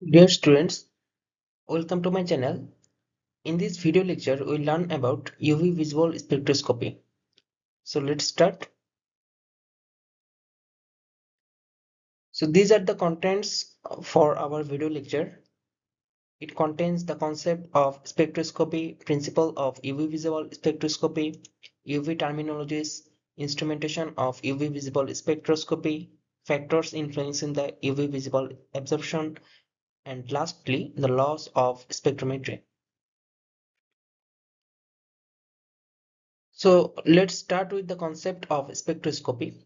Dear students, welcome to my channel. In this video lecture, we'll learn about UV visible spectroscopy. So let's start. So these are the contents for our video lecture. It contains the concept of spectroscopy, principle of UV visible spectroscopy, UV terminologies, instrumentation of UV visible spectroscopy, factors influencing the UV visible absorption, and lastly, the laws of spectrometry. So let's start with the concept of spectroscopy.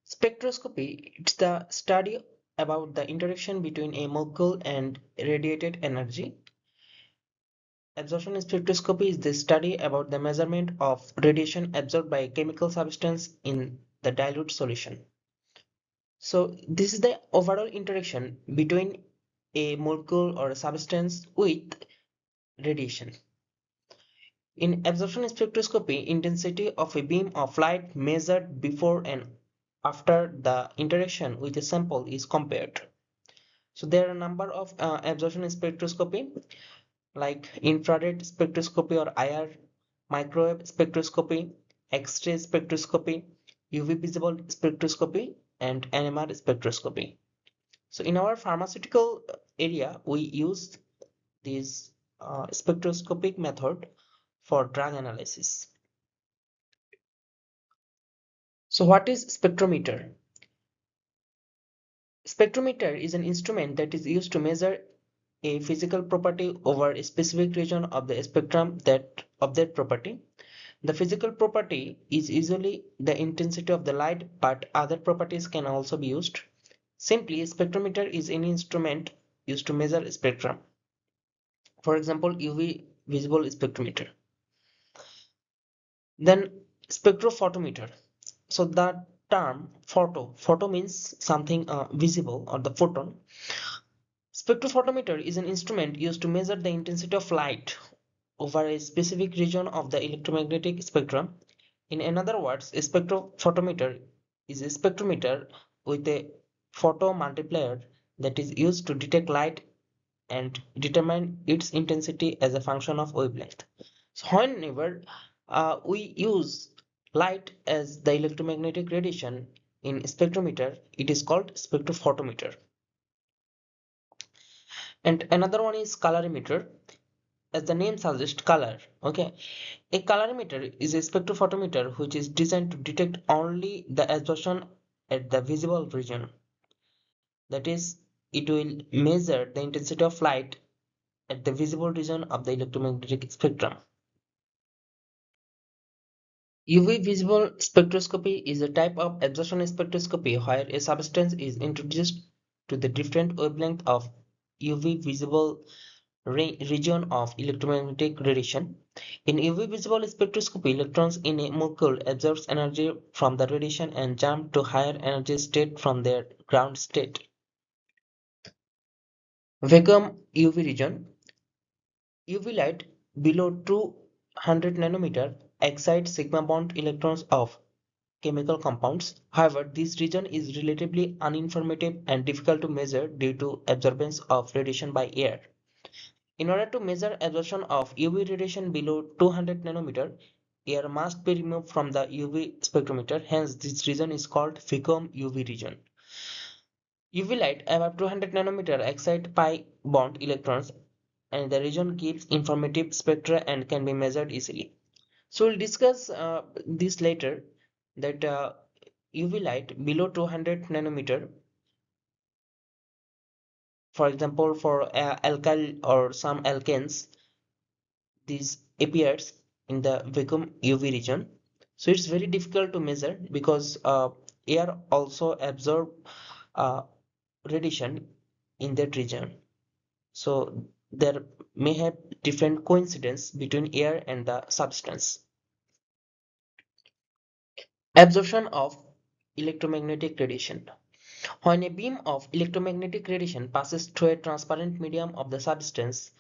Spectroscopy, it's the study about the interaction between a molecule and radiated energy. Absorption spectroscopy is the study about the measurement of radiation absorbed by a chemical substance in the dilute solution. So this is the overall interaction between a molecule or a substance with radiation. In absorption spectroscopy, intensity of a beam of light measured before and after the interaction with a sample is compared. So there are a number of absorption spectroscopy like infrared spectroscopy or IR, microwave spectroscopy, X-ray spectroscopy, UV visible spectroscopy, and NMR spectroscopy. So in our pharmaceutical area, we use this spectroscopic method for drug analysis. So what is spectrometer? Spectrometer is an instrument that is used to measure a physical property over a specific region of the spectrum of that property. The physical property is usually the intensity of the light, but other properties can also be used. Simply, a spectrometer is any instrument used to measure a spectrum. For example, UV visible spectrometer. Then spectrophotometer. So the term photo means something visible or the photon. Spectrophotometer is an instrument used to measure the intensity of light over a specific region of the electromagnetic spectrum. In other words, a spectrophotometer is a spectrometer with a photo multiplier that is used to detect light and determine its intensity as a function of wavelength. So whenever we use light as the electromagnetic radiation in spectrometer, it is called spectrophotometer. And another one is colorimeter, as the name suggests, color. Okay, a colorimeter is a spectrophotometer which is designed to detect only the absorption at the visible region. That is, it will measure the intensity of light at the visible region of the electromagnetic spectrum. UV visible spectroscopy is a type of absorption spectroscopy where a substance is introduced to the different wavelength of UV visible region of electromagnetic radiation. In UV visible spectroscopy, electrons in a molecule absorb energy from the radiation and jump to higher energy state from their ground state. Vacuum UV region. UV light below 200 nanometer excites sigma bond electrons of chemical compounds. However, this region is relatively uninformative and difficult to measure due to absorbance of radiation by air. In order to measure absorption of UV radiation below 200 nanometer, air must be removed from the UV spectrometer. Hence, this region is called vacuum UV region. UV light above 200 nanometer excites pi bond electrons, and the region gives informative spectra and can be measured easily. So we'll discuss this later, that UV light below 200 nanometer, for example, for alkyl or some alkanes, this appears in the vacuum UV region. So it's very difficult to measure because air also absorb uh, radiation in that region. So there may have different coincidence between air and the substance. Absorption of electromagnetic radiation. When a beam of electromagnetic radiation passes through a transparent medium of the substance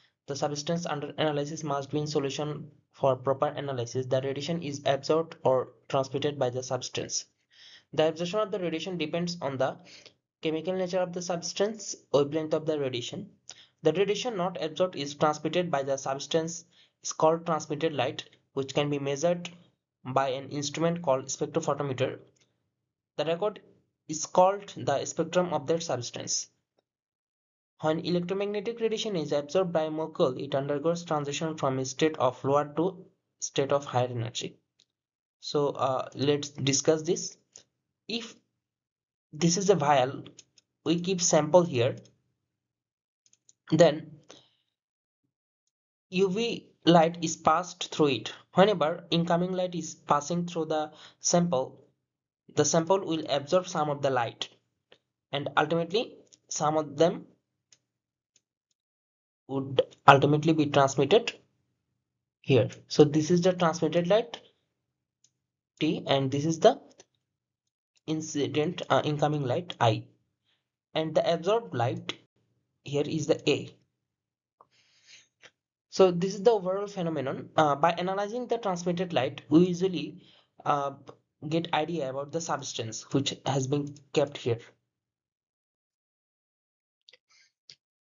under analysis must be in solution for proper analysis. The radiation is absorbed or transmitted by the substance. The absorption of the radiation depends on the chemical nature of the substance, wavelength of the radiation. The radiation not absorbed is transmitted by the substance is called transmitted light, which can be measured by an instrument called spectrophotometer. The record is called the spectrum of that substance. When electromagnetic radiation is absorbed by a molecule, it undergoes transition from a state of lower to state of higher energy. So let's discuss this. If this is a vial, we keep sample here, then UV light is passed through it. Whenever incoming light is passing through the sample will absorb some of the light, and ultimately some of them would ultimately be transmitted here. So this is the transmitted light T, and this is the incident incoming light I, and the absorbed light here is the A. So this is the overall phenomenon. By analyzing the transmitted light, we usually uh, get idea about the substance which has been kept here.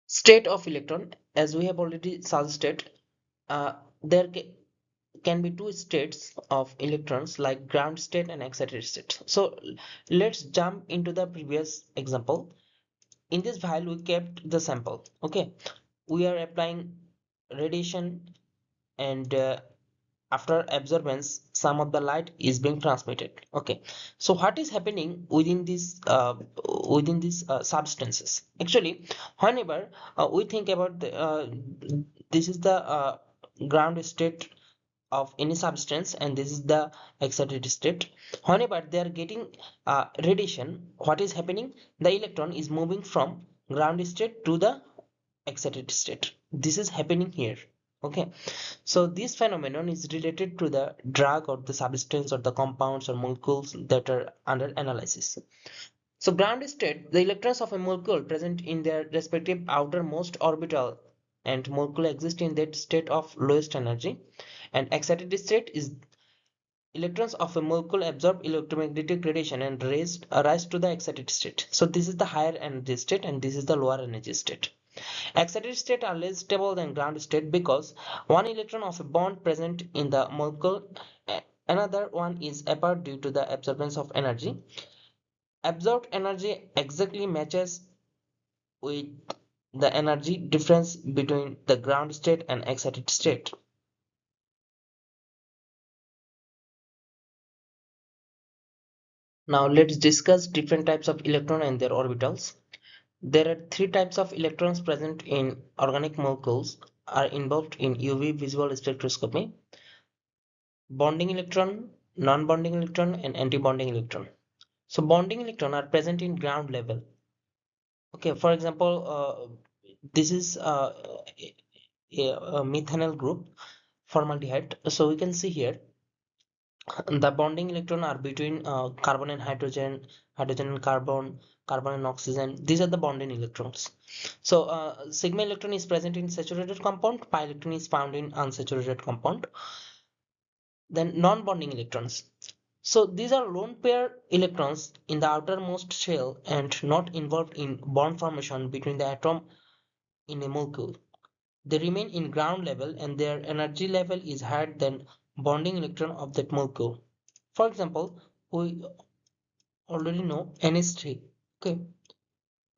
State of electron, as we have already suggested, there can be two states of electrons like ground state and excited state. So let's jump into the previous example. In this vial, we kept the sample. Okay, we are applying radiation, and after absorbance some of the light is being transmitted. Okay, so what is happening within these substances? Actually, whenever we think about this is the ground state of any substance, and this is the excited state. Whenever they are getting radiation, what is happening? The electron is moving from ground state to the excited state. This is happening here. Okay, so this phenomenon is related to the drug or the substance or the compounds or molecules that are under analysis. So ground state, the electrons of a molecule present in their respective outermost orbital and molecule exist in that state of lowest energy. And excited state is electrons of a molecule absorb electromagnetic radiation and rise to the excited state. So this is the higher energy state and this is the lower energy state. Excited state are less stable than ground state because one electron of a bond present in the molecule, another one is apart due to the absorbance of energy. Absorbed energy exactly matches with the energy difference between the ground state and excited state. Now let's discuss different types of electron and their orbitals. There are three types of electrons present in organic molecules are involved in UV visible spectroscopy: bonding electron, non-bonding electron, and anti-bonding electron. So bonding electron are present in ground level. Okay, for example, this is a methanol group, formaldehyde. So we can see here the bonding electron are between carbon and hydrogen, hydrogen and carbon, carbon and oxygen. These are the bonding electrons. So sigma electron is present in saturated compound, pi electron is found in unsaturated compound. Then non-bonding electrons. So these are lone pair electrons in the outermost shell and not involved in bond formation between the atom in a molecule. They remain in ground level and their energy level is higher than bonding electron of that molecule. For example, we already know NH3. Okay,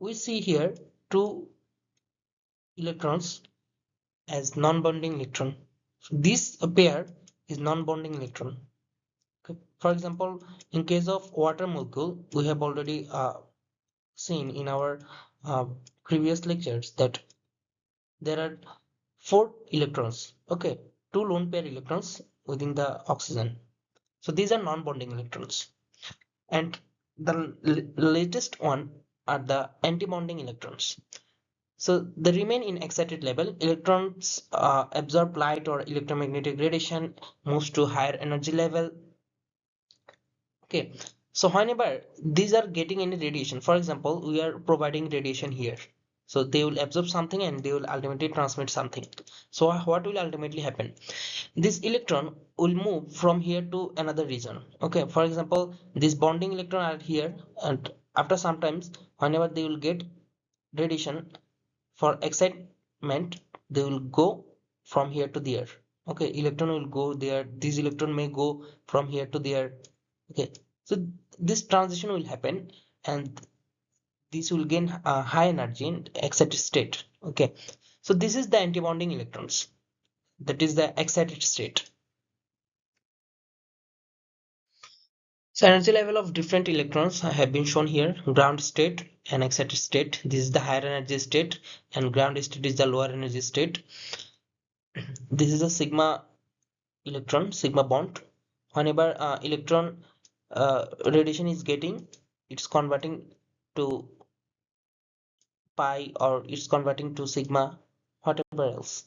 we see here two electrons as non-bonding electron. So this pair is non-bonding electron. Okay. For example, in case of water molecule, we have already seen in our uh, previous lectures that there are four electrons. Okay, two lone pair electrons within the oxygen. So these are non-bonding electrons. And the latest one are the anti-bonding electrons. So they remain in excited level. Electrons absorb light or electromagnetic radiation, moves to higher energy level. Okay, so whenever these are getting any radiation, for example, we are providing radiation here. So they will absorb something and they will ultimately transmit something. So what will ultimately happen? This electron will move from here to another region. Okay, for example, this bonding electron are here and after sometimes whenever they will get radiation for excitement, they will go from here to there. Okay, electron will go there, this electron may go from here to there. Okay, so this transition will happen, and this will gain high energy in excited state. Okay, so this is the antibonding electrons, that is the excited state. So energy level of different electrons have been shown here. Ground state and excited state, this is the higher energy state, and ground state is the lower energy state. This is a sigma electron, sigma bond. Whenever electron radiation is getting, it's converting to pi, or it's converting to sigma, whatever else.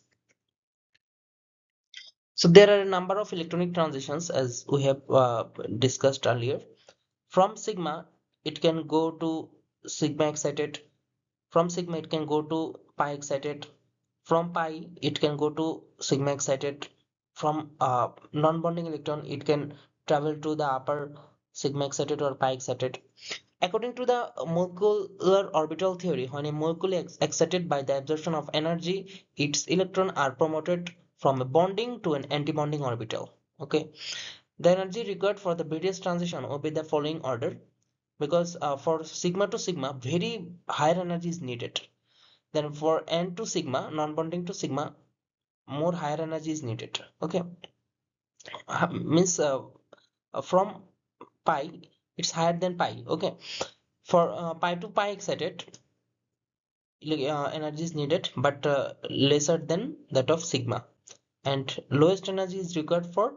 So there are a number of electronic transitions, as we have discussed earlier. From sigma, it can go to sigma excited. From sigma, it can go to pi excited. From pi, it can go to sigma excited. From non-bonding electron, it can travel to the upper sigma excited or pi excited. According to the molecular orbital theory, when a molecule is excited by the absorption of energy, its electrons are promoted from a bonding to an anti-bonding orbital. Okay, the energy required for the various transition will be the following order, because for sigma to sigma, very higher energy is needed. Then for n to sigma, non-bonding to sigma, more higher energy is needed. Okay, means from pi, it's higher than pi. Okay, for pi to pi excited, energy is needed, but lesser than that of sigma. And lowest energy is required for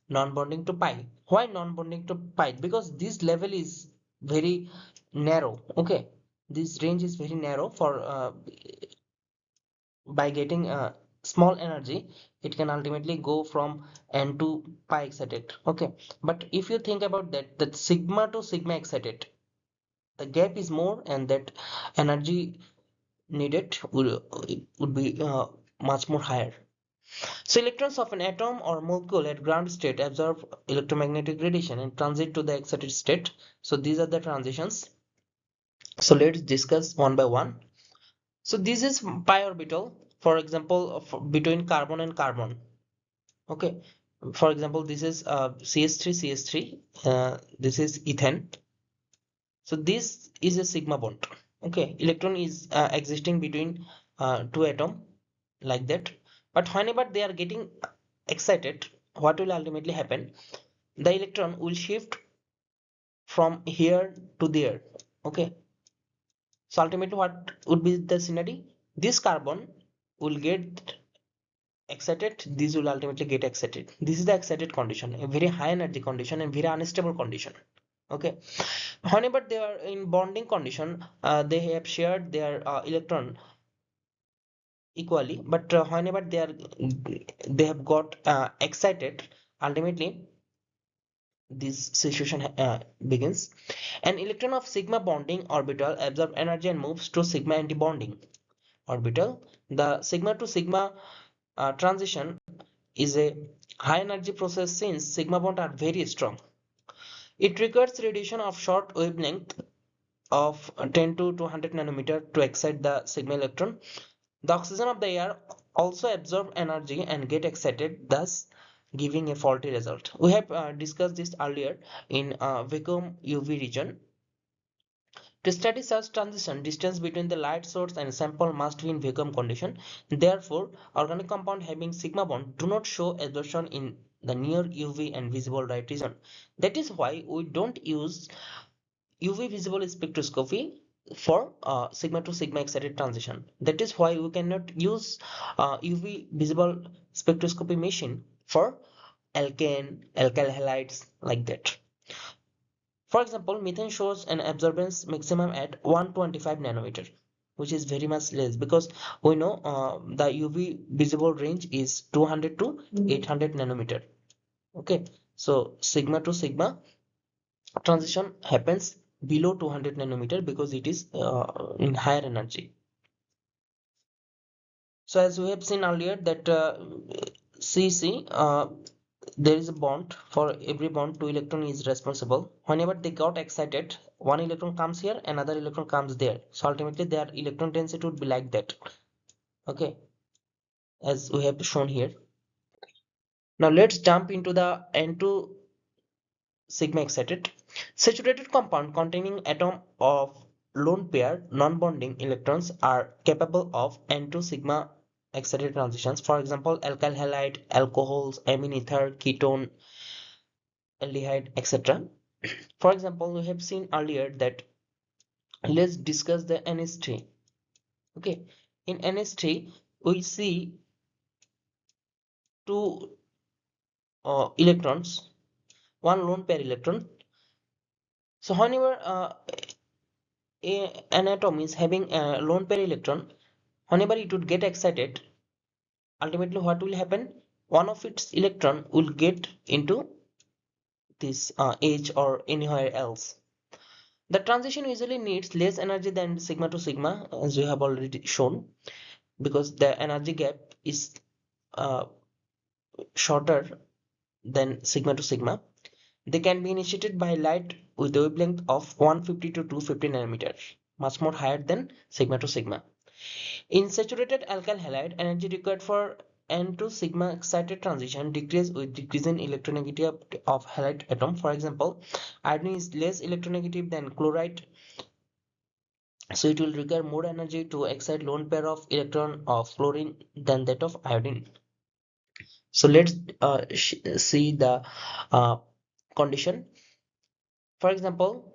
non-bonding to pi. Why non-bonding to pi? Because this level is very narrow. Okay, this range is very narrow. For by getting small energy, it can ultimately go from n to pi excited. Okay, but if you think about that, that sigma to sigma excited, the gap is more, and that energy needed would be much more higher. So electrons of an atom or molecule at ground state absorb electromagnetic radiation and transit to the excited state. So these are the transitions. So let's discuss one by one. So this is pi orbital, for example, between carbon and carbon. Okay, for example, this is CH3 CH3. This is ethane. So this is a sigma bond. Okay, electron is existing between two atom, like that. But whenever they are getting excited, what will ultimately happen? The electron will shift from here to there. Okay, so ultimately what would be the scenario? This carbon will get excited, this will ultimately get excited. This is the excited condition, a very high energy condition and very unstable condition. Okay, whenever they are in bonding condition, they have shared their electron equally, but whenever they have got excited, ultimately this situation begins. An electron of sigma bonding orbital absorbs energy and moves to sigma anti-bonding orbital. The sigma to sigma transition is a high energy process since sigma bonds are very strong. It requires radiation of short wavelength of 10 to 200 nanometer to excite the sigma electron. The oxygen of the air also absorb energy and get excited, thus giving a faulty result. We have discussed this earlier in vacuum UV region. To study such transition, distance between the light source and sample must be in vacuum condition. Therefore, organic compound having sigma bond do not show absorption in the near UV and visible light region. That is why we don't use UV visible spectroscopy for sigma to sigma excited transition. That is why we cannot use UV visible spectroscopy machine for alkane, alkyl halides, like that. For example, methane shows an absorbance maximum at 125 nanometer, which is very much less, because we know the UV visible range is 200 to 800 nanometer. Okay, so sigma to sigma transition happens below 200 nanometer because it is in higher energy. So as we have seen earlier that CC there is a bond. For every bond, two electron is responsible. Whenever they got excited, one electron comes here, another electron comes there. So ultimately their electron density would be like that. Okay, as we have shown here. Now let's jump into the N2 sigma excited. Saturated compound containing atom of lone pair non-bonding electrons are capable of N2 sigma excited transitions. For example, alkyl halide, alcohols, amine ether, ketone, aldehyde, etc. For example, we have seen earlier that let's discuss the NH3. Okay, in NH3 we see two electrons, one lone pair electron. So whenever an atom is having a lone pair electron, whenever it would get excited, ultimately what will happen? One of its electron will get into this edge or anywhere else. The transition usually needs less energy than sigma to sigma, as we have already shown, because the energy gap is uh, shorter than sigma to sigma. They can be initiated by light with a wavelength of 150 to 250 nanometers, much more higher than sigma to sigma. In saturated alkyl halide, energy required for N to sigma excited transition decreases with decreasing electronegativity of halide atom. For example, iodine is less electronegative than chloride, so it will require more energy to excite lone pair of electron of fluorine than that of iodine. So let's see the uh, condition. For example,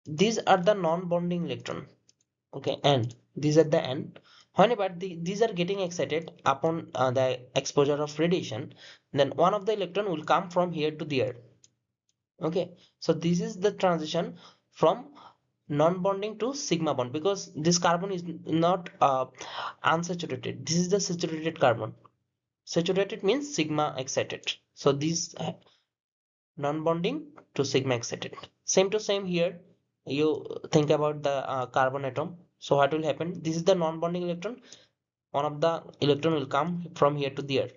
these are the non-bonding electron. Okay, and these are the N. Whenever these are getting excited upon the exposure of radiation, then one of the electron will come from here to there. Okay, so this is the transition from non-bonding to sigma bond, because this carbon is not unsaturated. This is the saturated carbon. Saturated means sigma excited. So this non-bonding to sigma excited. Same to same here. You think about the carbon atom. So what will happen? This is the non-bonding electron. One of the electron will come from here to there.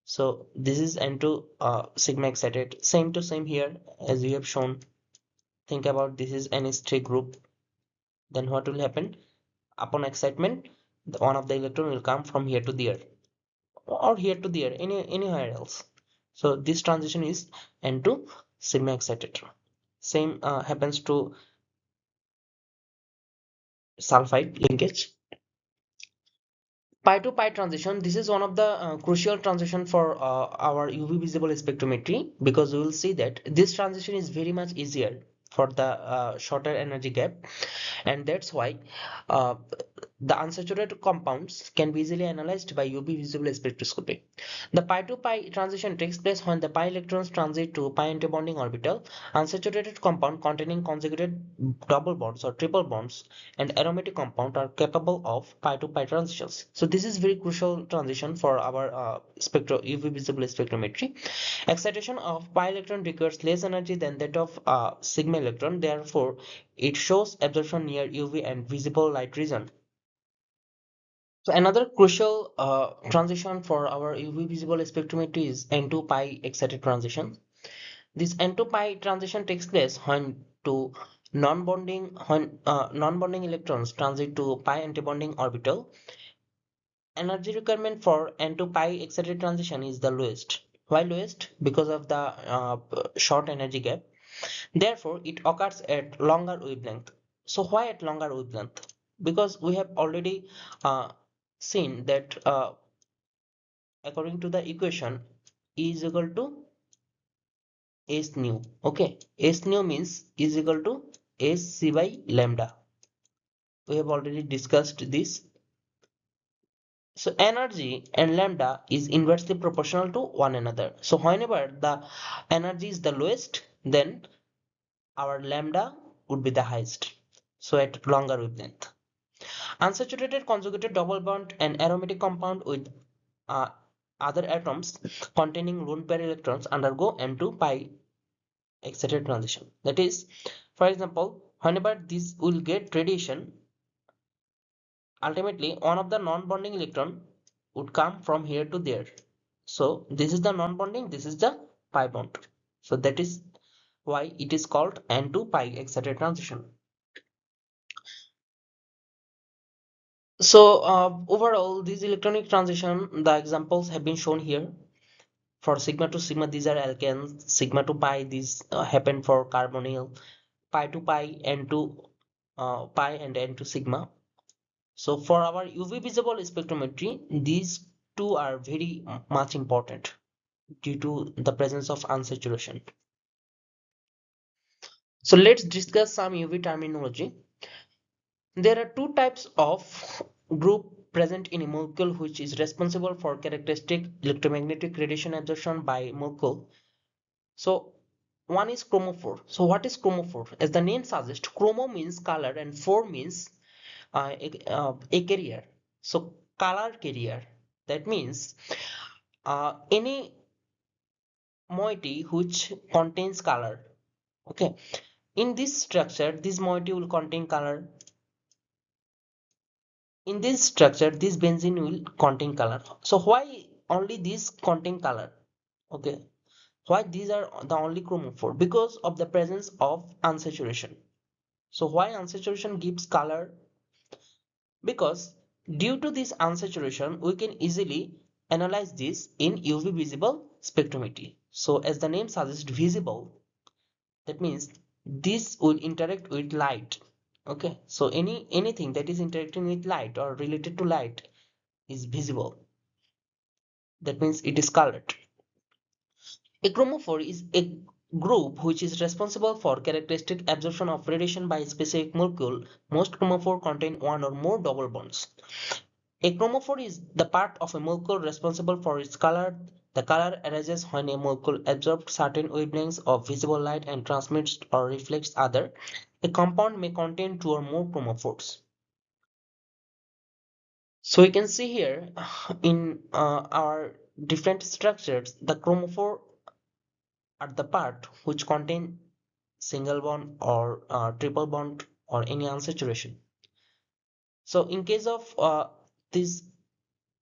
So this is N2 sigma excited. Same to same here, as we have shown. Think about this is NH3 group. Then what will happen? Upon excitement, one of the electron will come from here to there, or here to there, anywhere else. So this transition is N2 sigma excited. Same happens to sulfide linkage. Pi to pi transition. This is one of the crucial transition for our UV visible spectrometry, because we will see that this transition is very much easier for the shorter energy gap, and that's why uh, the unsaturated compounds can be easily analyzed by UV visible spectroscopy. The pi to pi transition takes place when the pi electrons transit to pi antibonding orbital. Unsaturated compound containing conjugated double bonds or triple bonds and aromatic compound are capable of pi to pi transitions. So this is very crucial transition for our UV visible spectrometry. Excitation of pi electron requires less energy than that of sigma electron. Therefore, it shows absorption near UV and visible light region. So another crucial transition for our UV visible spectrometry is N2 pi excited transition. This N2 pi transition takes place when non-bonding electrons transit to pi antibonding orbital. Energy requirement for N2 pi excited transition is the lowest. Why lowest? Because of the short energy gap. Therefore, it occurs at longer wavelength. So why at longer wavelength? Because we have already seen that according to the equation, E is equal to S nu. Okay, S nu means E is equal to S C by lambda. We have already discussed this. So energy and lambda is inversely proportional to one another. So whenever the energy is the lowest, then our lambda would be the highest. So at longer wavelength. Unsaturated conjugated double bond and aromatic compound with uh, other atoms containing lone pair electrons undergo N2 pi excited transition. That is, for example, whenever this will get radiation, ultimately one of the non-bonding electron would come from here to there. So this is the non-bonding, this is the pi bond. So that is why it is called N to pi excited transition. So overall, these electronic transition, the examples have been shown here. For sigma to sigma, these are alkanes. Sigma to pi, these happen for carbonyl. Pi to pi, N to pi, and N to sigma. So for our UV visible spectrometry, these two are very much important due to the presence of unsaturation. So let's discuss some UV terminology. There are two types of group present in a molecule which is responsible for characteristic electromagnetic radiation absorption by molecule. So one is chromophore. So what is chromophore? As the name suggests, chromo means color and phore means a carrier. So color carrier. That means any moiety which contains color. Okay. In this structure, this moiety will contain color. In this structure, this benzene will contain color. So why only these contain color? Okay. Why these are the only chromophore? Because of the presence of unsaturation. So why unsaturation gives color? Because due to this unsaturation, we can easily analyze this in UV visible spectrometry. So as the name suggests, visible, that means this will interact with light. Okay, so anything that is interacting with light or related to light is visible. That means it is colored. A chromophore is a group which is responsible for characteristic absorption of radiation by a specific molecule. Most chromophore contain one or more double bonds. A chromophore is the part of a molecule responsible for its color. The color arises when a molecule absorbs certain wavelengths of visible light and transmits or reflects other. A compound may contain two or more chromophores. So we can see here in our different structures, the chromophore are the part which contain single bond or triple bond or any unsaturation. So in case of this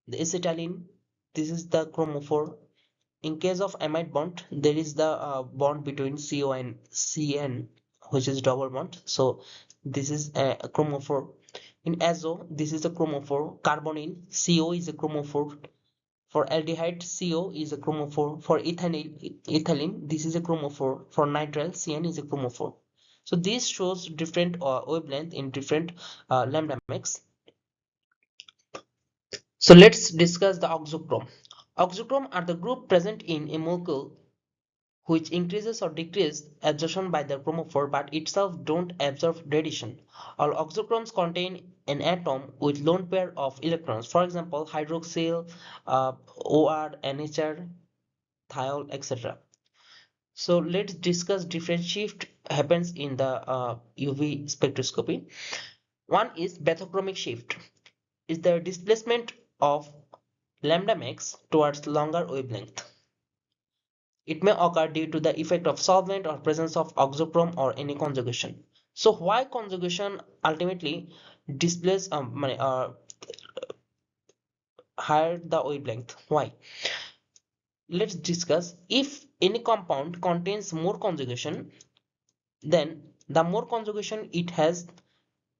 the acetylene, this is the chromophore. In case of amide bond, there is the bond between CO and CN, which is double bond. So this is a chromophore. In azo, this is a chromophore. Carbonyl, CO is a chromophore. For aldehyde, CO is a chromophore. For ethylene, this is a chromophore. For nitrile, CN is a chromophore. So this shows different wavelength in different lambda max. So let's discuss the oxochrome. Oxochrome are the group present in a molecule which increases or decreases absorption by the chromophore but itself don't absorb radiation. All oxochromes contain an atom with lone pair of electrons. For example, hydroxyl, OR, NHR, thiol, etc. So let's discuss different shift happens in the UV spectroscopy. One is bathochromic shift. Is the displacement of lambda max towards longer wavelength. It may occur due to the effect of solvent or presence of oxochrome or any conjugation. So why conjugation ultimately displays higher the wavelength? Why? Let's discuss. If any compound contains more conjugation, then the more conjugation it has,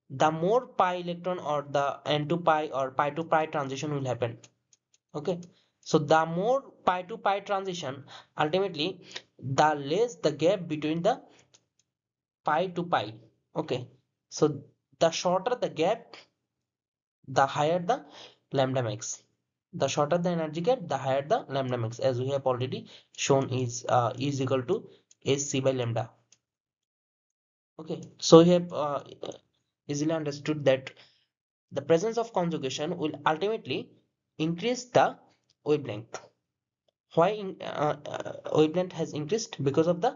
the more pi electron or the n to pi or pi to pi transition will happen. Okay, so the more pi to pi transition, ultimately the less the gap between the pi to pi. Okay, so the shorter the gap, the higher the lambda max. The shorter the energy gap, the higher the lambda max, as we have already shown is equal to Sc by lambda. Okay, so we have easily understood that the presence of conjugation will ultimately increase the wavelength. Why wavelength has increased? Because of the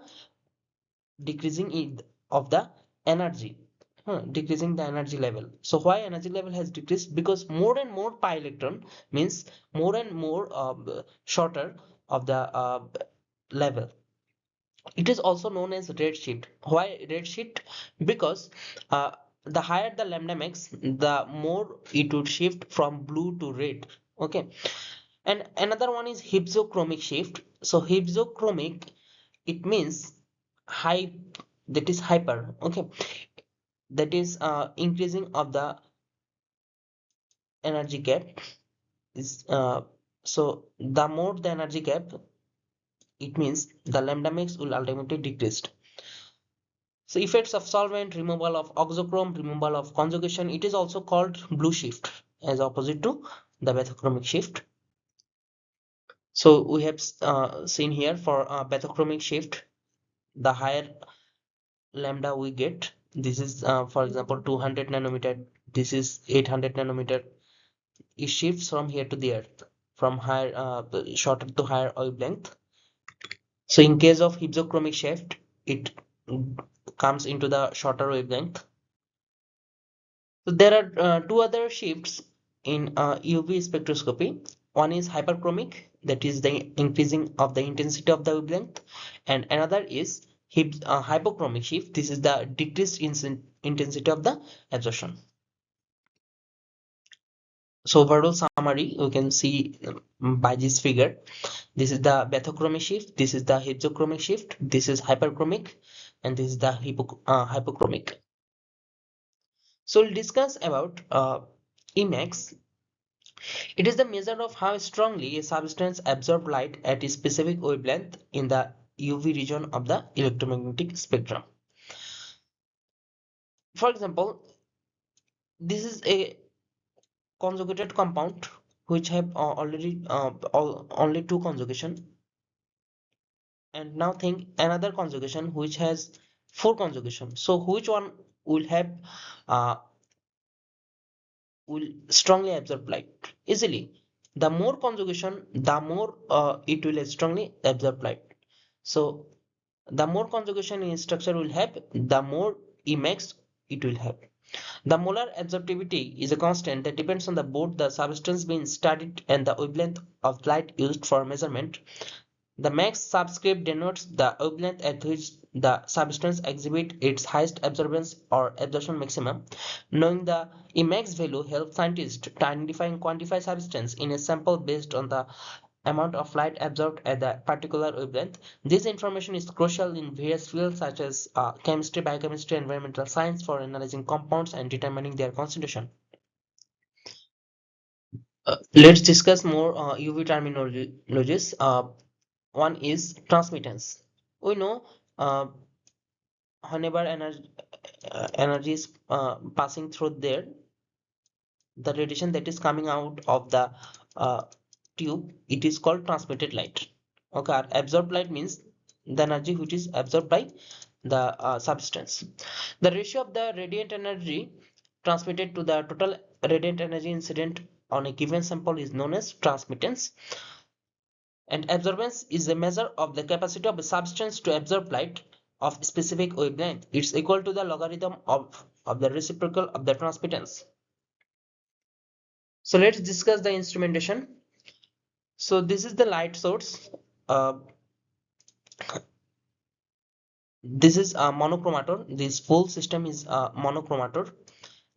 decreasing of the energy, decreasing the energy level. So why energy level has decreased? Because more and more pi electron means more and more shorter of the level. It is also known as redshift. Why redshift? Because the higher the lambda max, the more it would shift from blue to red. Okay, And another one is hypsochromic shift. So hypsochromic, it means high, that is hyper, okay, that is increasing of the energy gap is so the more the energy gap, it means the lambda max will ultimately decrease. So effects of solvent, removal of oxochrome, removal of conjugation, it is also called blue shift as opposite to the bathochromic shift. So we have seen here for bathochromic shift, the higher lambda we get. This is for example 200 nanometer. This is 800 nanometer. It shifts from here to there, from higher shorter to higher wavelength. So in case of hypsochromic shift, it comes into the shorter wavelength. So there are two other shifts in UV spectroscopy. One is hyperchromic, that is the increasing of the intensity of the wavelength, and another is hypochromic shift. This is the decreased intensity of the absorption. So overall summary, you can see by this figure. This is the bathochromic shift. This is the hypsochromic shift. This is hyperchromic, and this is the hypochromic. So we'll discuss about Emax. It is the measure of how strongly a substance absorbs light at a specific wavelength in the UV region of the electromagnetic spectrum. For example, this is a conjugated compound which have only two conjugation, and now think another conjugation which has four conjugation. So which one will have uh, will strongly absorb light easily? The more conjugation, the more it will strongly absorb light. So the more conjugation in structure will have, the more Emax it will have. The molar absorptivity is a constant that depends on the both the substance being studied and the wavelength of light used for measurement. The max subscript denotes the wavelength at which the substance exhibits its highest absorbance or absorption maximum. Knowing the Emax value helps scientists to identify and quantify substance in a sample based on the amount of light absorbed at the particular wavelength. This information is crucial in various fields such as chemistry, biochemistry, environmental science for analyzing compounds and determining their concentration. Let's discuss more UV terminologies. One is transmittance. We know uh, whenever energy is passing through there, the radiation that is coming out of the uh, tube, it is called transmitted light. Okay, absorbed light means the energy which is absorbed by the substance. The ratio of the radiant energy transmitted to the total radiant energy incident on a given sample is known as transmittance. And absorbance is a measure of the capacity of a substance to absorb light of specific wavelength. It's equal to the logarithm of the reciprocal of the transmittance. So let's discuss the instrumentation. So this is the light source. Uh, this is a monochromator. This full system is a monochromator.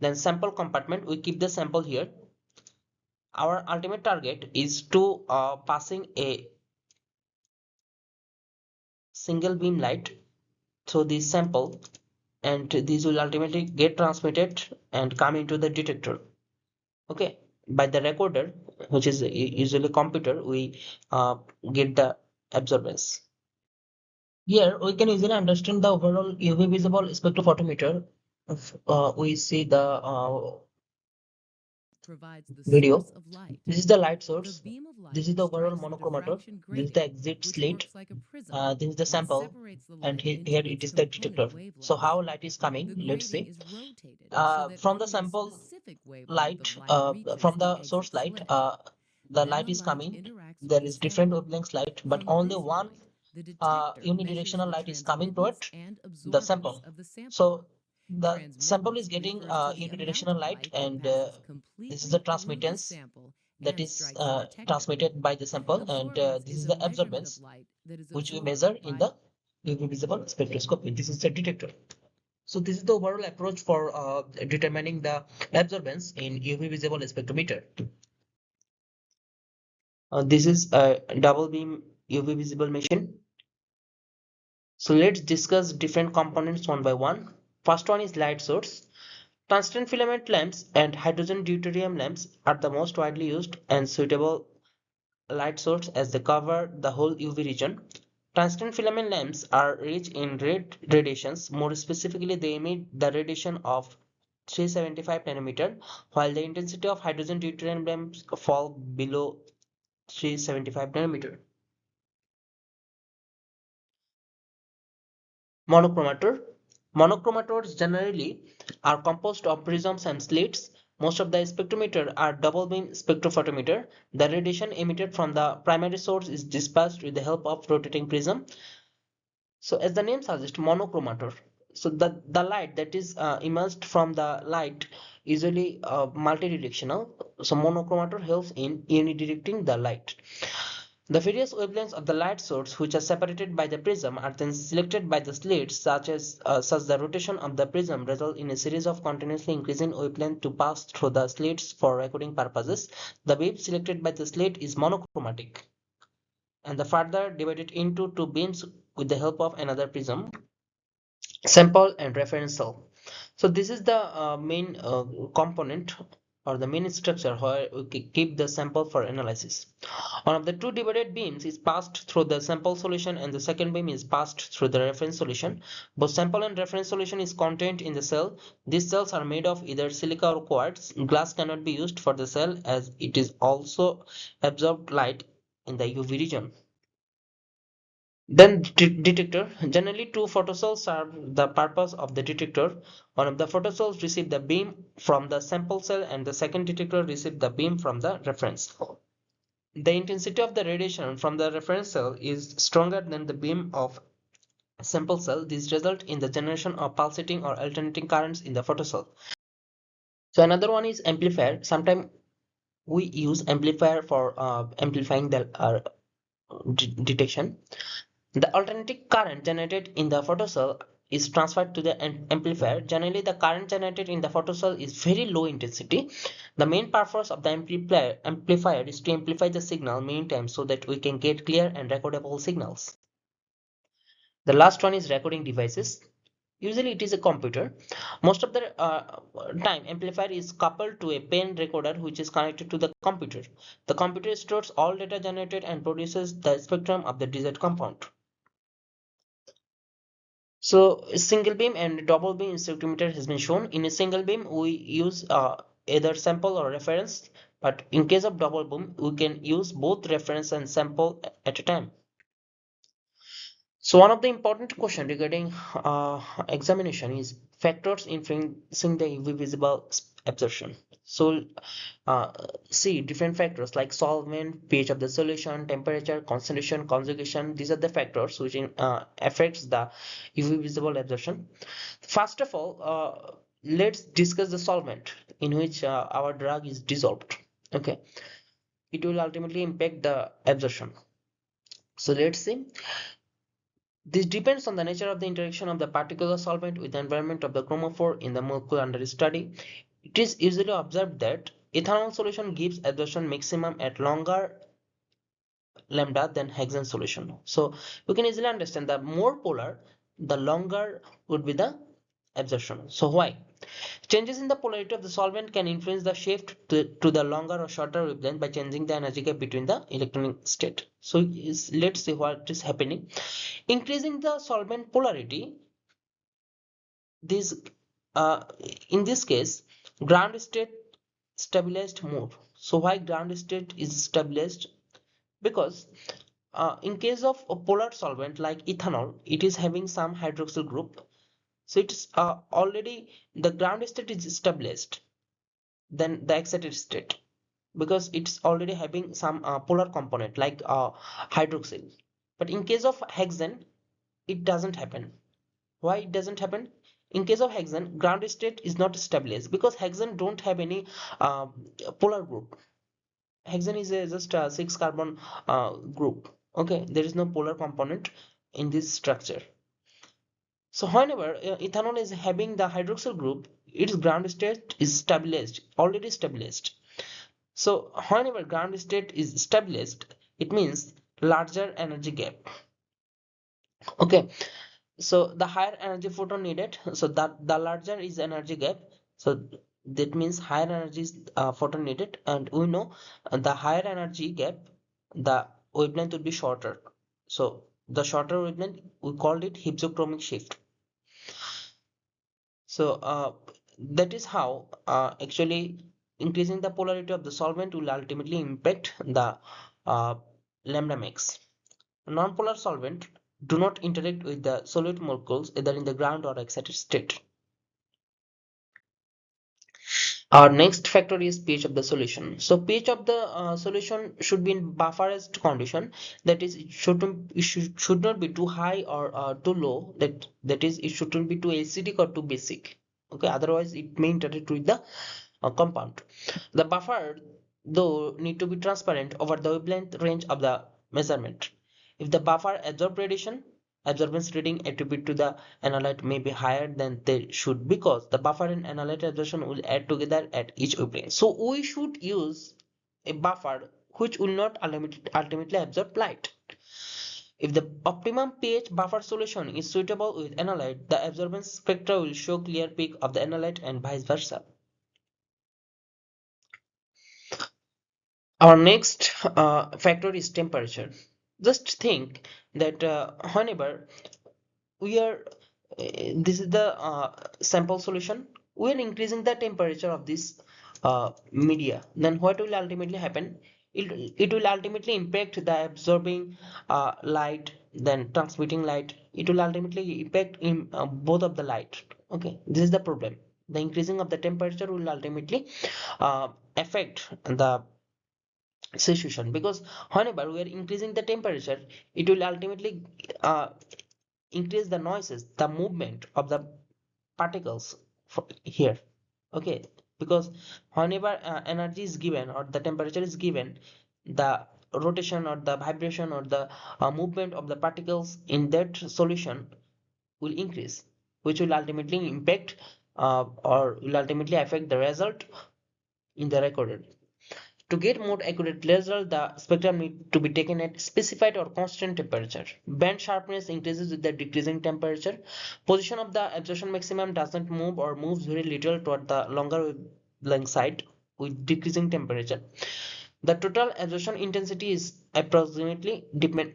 Then sample compartment, we keep the sample here. Our ultimate target is to passing a single beam light through this sample, and these will ultimately get transmitted and come into the detector. Okay, by the recorder, which is usually computer, we get the absorbance. Here we can easily understand the overall UV visible spectrophotometer. We see the provides the video. source of light. This is the light The source. beam of This light is the overall strikes the monochromator. diffraction This is the grating, exit which slit. works like a prism This is the and sample, separates the and light here into it its is the component detector. So wavelengths. how light is The coming? Let's grating see. is rotated so that From the only a sample specific wavelength of light, light reaches from the the exit source light, slit. the Then light the is light coming. interacts with There the is different sample. wavelengths light, but From only this one point, the detector measures unidirectional the light is coming transmittance towards and the absorbance sample. of the sample. So the sample is Transmittance getting refers to the amount unidirectional of light, light that and passes this is the completely through the transmittance sample that and is strikes the detector. transmitted by the sample, and Absorbance this is is a the measurement of absorbance light that is which we absorbed measure in by the UV visible spectroscopy. This is the detector. So this is the overall approach for determining the absorbance in UV visible spectrometer. This is a double beam UV visible machine. So let's discuss different components one by one. First one is light source. Tungsten filament lamps and hydrogen deuterium lamps are the most widely used and suitable light source as they cover the whole UV region. Tungsten filament lamps are rich in red radiations. More specifically, they emit the radiation of 375 nanometer, while the intensity of hydrogen deuterium lamps fall below 375 nanometer. Monochromator. Monochromators generally are composed of prisms and slits. Most of the spectrometer are double beam spectrophotometer. The radiation emitted from the primary source is dispersed with the help of rotating prism. So as the name suggests, monochromator. So the light that is emerged from the light usually multidirectional. So monochromator helps in unidirecting the light. The various wavelengths of the light source, which are separated by the prism, are then selected by the slits, such the rotation of the prism result in a series of continuously increasing wavelength to pass through the slits for recording purposes. The wave selected by the slit is monochromatic, and the further divided into two beams with the help of another prism. Sample and reference cell. So this is the main component or the main structure where we keep the sample for analysis. One of the two divided beams is passed through the sample solution and the second beam is passed through the reference solution. Both sample and reference solution is contained in the cell. These cells are made of either silica or quartz. Glass cannot be used for the cell as it is also absorbed light in the UV region. Then detector. Generally, two photocells serve the purpose of the detector. One of the photocells receives the beam from the sample cell and the second detector receives the beam from the reference. The intensity of the radiation from the reference cell is stronger than the beam of sample cell. This results in the generation of pulsating or alternating currents in the photocell. So another one is amplifier. Sometimes we use amplifier for amplifying the detection. The alternating current generated in the photocell is transferred to the amplifier. Generally, the current generated in the photocell is very low intensity. The main purpose of the amplifier is to amplify the signal many times so that we can get clear and recordable signals. The last one is recording devices. Usually it is a computer. Most of the time amplifier is coupled to a pen recorder which is connected to the computer. The computer stores all data generated and produces the spectrum of the desired compound. So a single beam and double beam spectrometer has been shown. In a single beam, we use either sample or reference, but in case of double beam, we can use both reference and sample at a time. So one of the important question regarding examination is factors influencing the UV visible absorption. So uh, see different factors like solvent, pH of the solution, temperature, concentration, conjugation. These are the factors which affects the UV visible absorption. First of all, let's discuss the solvent in which our drug is dissolved. Okay, it will ultimately impact the absorption. So let's see. This depends on the nature of the interaction of the particular solvent with the environment of the chromophore in the molecule under study. It is usually observed that ethanol solution gives absorption maximum at longer lambda than hexane solution. So you can easily understand that more polar, the longer would be the absorption. So why? Changes in the polarity of the solvent can influence the shift to the longer or shorter wavelength by changing the energy gap between the electronic state. So let's see what is happening. Increasing the solvent polarity, this uh, in this case, ground state stabilized more. So why ground state is stabilized? Because in case of a polar solvent like ethanol, it is having some hydroxyl group. So it's already the ground state is stabilized than the excited state because it's already having some polar component like hydroxyl. But in case of hexane, it doesn't happen. Why it doesn't happen? In case of hexane, ground state is not stabilized because hexane don't have any uh, polar group. Hexane is just a 6 carbon group. Okay, there is no polar component in this structure. So whenever ethanol is having the hydroxyl group, its ground state is stabilized, already stabilized. So whenever ground state is established, it means larger energy gap. Okay, so the higher energy photon needed, so that the larger is energy gap, so that means higher energy is photon needed, and we know the higher energy gap, the wavelength would be shorter. So the shorter wavelength, we called it hypsochromic shift. So that is how actually increasing the polarity of the solvent will ultimately impact the uh, lambda max. Non-polar solvent do not interact with the solute molecules either in the ground or excited state. Our next factor is pH of the solution. So pH of the solution should be in bufferized condition. That is, should not be too high or too low. That is, it shouldn't be too acidic or too basic. Okay, otherwise it may interact with the compound. The buffer, though, need to be transparent over the wavelength range of the measurement. If the buffer absorb radiation, absorbance reading attributed to the analyte may be higher than they should, because the buffer and analyte absorption will add together at each wavelength. So we should use a buffer which will not ultimately absorb light. If the optimum pH buffer solution is suitable with analyte, the absorbance spectra will show clear peak of the analyte and vice versa. Our next factor is temperature. Just think that whenever we are, this is the sample solution, we are increasing the temperature of this media, then what will ultimately happen? It will ultimately impact the absorbing light, then transmitting light. It will ultimately impact in both of the light. Okay, this is the problem. The increasing of the temperature will ultimately affect the situation, because whenever we are increasing the temperature, it will ultimately increase the noises, the movement of the particles here. Okay, because whenever energy is given or the temperature is given, the rotation or the vibration or the movement of the particles in that solution will increase, which will ultimately impact or will ultimately affect the result in the recorded. To get more accurate result, the spectrum need to be taken at specified or constant temperature. Band sharpness increases with the decreasing temperature. Position of the absorption maximum doesn't move or moves very little toward the longer wavelength side with decreasing temperature. The total absorption intensity is approximately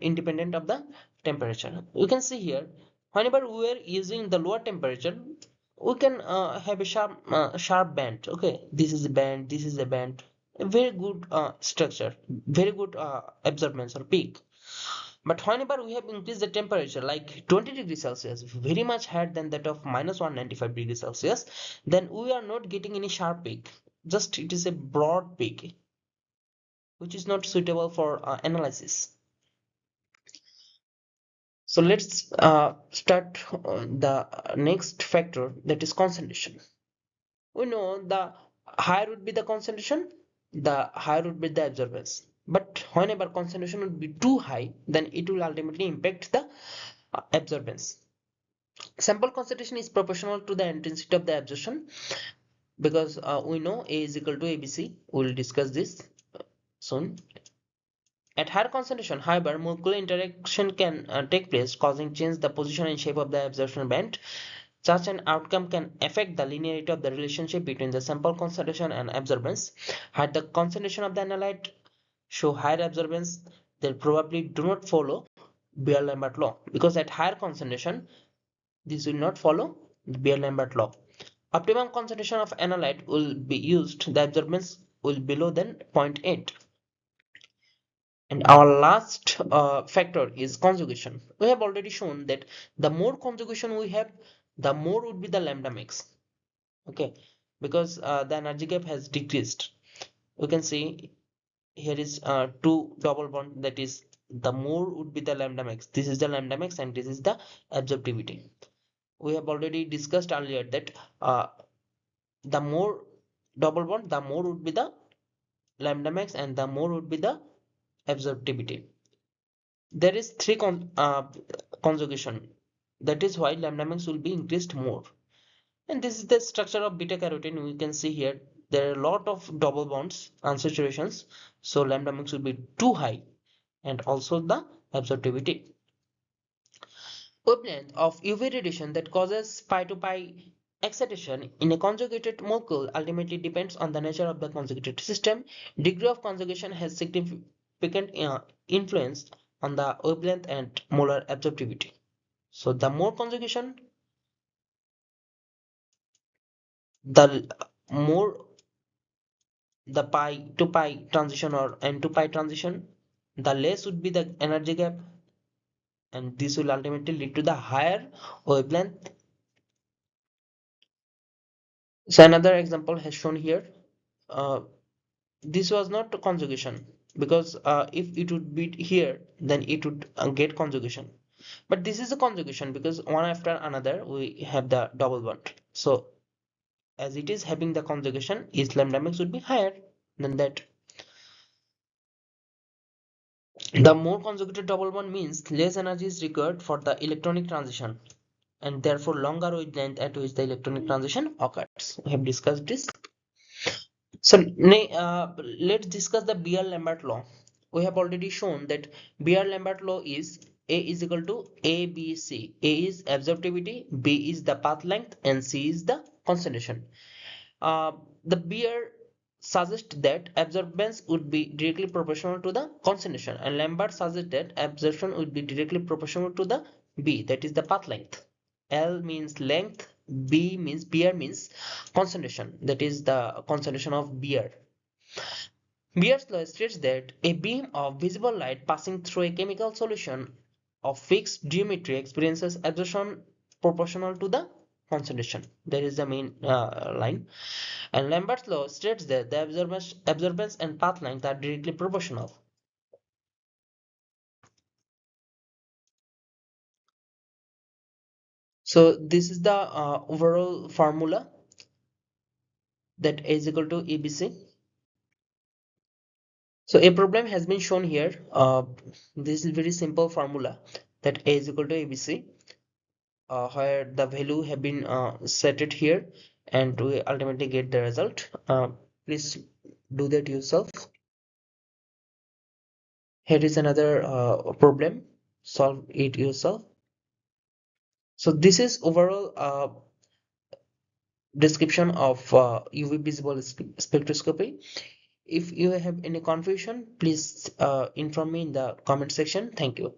independent of the temperature. You can see here, whenever we are using the lower temperature, we can have a sharp band. Okay, this is a band, this is a band, a very good structure, very good absorbance or peak. But whenever we have increased the temperature like 20 degrees Celsius, very much higher than that of minus 195 degrees Celsius, then we are not getting any sharp peak. Just it is a broad peak, which is not suitable for analysis. So let's start the next factor, that is concentration. We know the higher would be the concentration, the higher would be the absorbance. But whenever concentration would be too high, then it will ultimately impact the absorbance. Sample concentration is proportional to the intensity of the absorption, because we know A is equal to ABC. We'll discuss this soon. At higher concentration, however, molecular interaction can take place, causing change the position and shape of the absorption band. Such an outcome can affect the linearity of the relationship between the sample concentration and absorbance. Had the concentration of the analyte show higher absorbance, they probably do not follow Beer-Lambert law, because at higher concentration, this will not follow the Beer-Lambert law. Optimum concentration of analyte will be used, the absorbance will be below than 0.8. And our last factor is conjugation. We have already shown that the more conjugation we have, the more would be the lambda max. Okay, because the energy gap has decreased. You can see here is two double bond, that is the more would be the lambda max. This is the lambda max and this is the absorptivity. We have already discussed earlier that the more double bond, the more would be the lambda max and the more would be the absorptivity. There is three conjugation. That is why lambda max will be increased more. And this is the structure of beta carotene. We can see here there are a lot of double bonds unsaturations, so lambda max will be too high, and also the absorptivity. Wavelength of UV radiation that causes pi to pi excitation in a conjugated molecule ultimately depends on the nature of the conjugated system. Degree of conjugation has significant influence on the wavelength and molar absorptivity. So the more conjugation, the more the pi to pi transition or n to pi transition, the less would be the energy gap, and this will ultimately lead to the higher wavelength. So another example has shown here. Uh, this was not a conjugation, because if it would be here, then it would get conjugation. But this is a conjugation because one after another we have the double bond. So as it is having the conjugation, its lambda max would be higher than that. The more conjugated double bond means less energy is required for the electronic transition, and therefore longer wavelength at which the electronic transition occurs. We have discussed this. So let's discuss the Beer-Lambert law. We have already shown that Beer-Lambert law is A is equal to A, B, C. A is absorptivity, B is the path length, and C is the concentration. The Beer suggests that absorbance would be directly proportional to the concentration, and Lambert suggests that absorption would be directly proportional to the B, that is the path length. L means length, B means beer means concentration, that is the concentration of beer. Beer's law states that a beam of visible light passing through a chemical solution of fixed geometry experiences absorption proportional to the concentration. That is the main line. And Lambert's law states that the absorbance and path length are directly proportional. So this is the overall formula, that A is equal to EBC. So a problem has been shown here. This is very simple formula, that A is equal to ABC, where the value have been set it here, and we ultimately get the result. Please do that yourself. Here is another problem. Solve it yourself. So this is overall description of UV visible spectroscopy. If you have any confusion, please inform me in the comment section. Thank you.